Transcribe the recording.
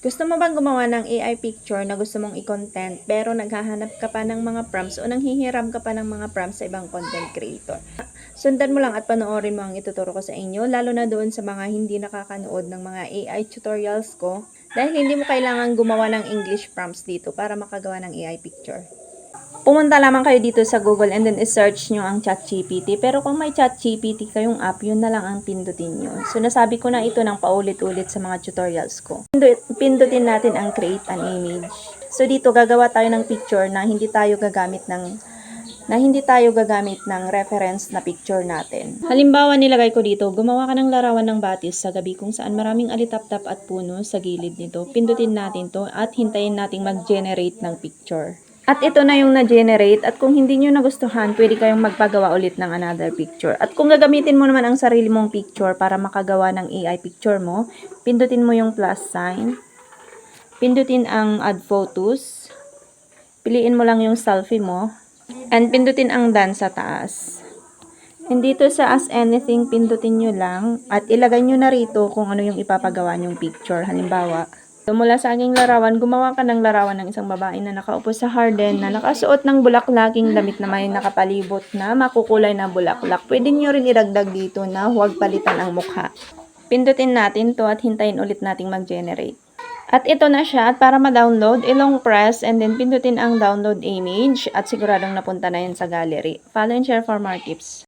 Gusto mo bang gumawa ng AI picture na gusto mong i-content pero naghahanap ka pa ng mga prompts o nanghihiram ka pa ng mga prompts sa ibang content creator? Sundan mo lang at panoorin mo ang ituturo ko sa inyo, lalo na doon sa mga hindi nakakanood ng mga AI tutorials ko dahil hindi mo kailangan gumawa ng English prompts dito para makagawa ng AI picture. Pumunta lamang kayo dito sa Google and then i-search nyo ang ChatGPT. Pero kung may ChatGPT kayong app, yun na lang ang pindutin nyo. So, nasabi ko na ito ng paulit-ulit sa mga tutorials ko. Pindutin natin ang create an image. So, dito gagawa tayo ng picture na hindi tayo gagamit ng reference na picture natin. Halimbawa, nilagay ko dito, gumawa ka ng larawan ng batis sa gabi kung saan maraming alitap-tap at puno sa gilid nito. Pindutin natin to at hintayin nating mag-generate ng picture. At ito na yung na-generate at kung hindi nyo nagustuhan, pwede kayong magpagawa ulit ng another picture. At kung gagamitin mo naman ang sarili mong picture para makagawa ng AI picture mo, pindutin mo yung plus sign, pindutin ang add photos, piliin mo lang yung selfie mo, and pindutin ang done sa taas. And dito sa as anything, pindutin nyo lang at ilagay nyo na rito kung ano yung ipapagawa nyong picture. Halimbawa, so, mula sa aking larawan, gumawa ka ng larawan ng isang babae na nakaupo sa garden na nakasuot ng bulaklaking damit na may nakapalibot na makukulay na bulaklak. Pwede nyo rin idagdag dito na huwag palitan ang mukha. Pindutin natin to at hintayin ulit nating mag-generate. At ito na siya. At para ma-download, ilong press and then pindutin ang download image at siguradong napunta na yun sa gallery. Follow and share for more tips.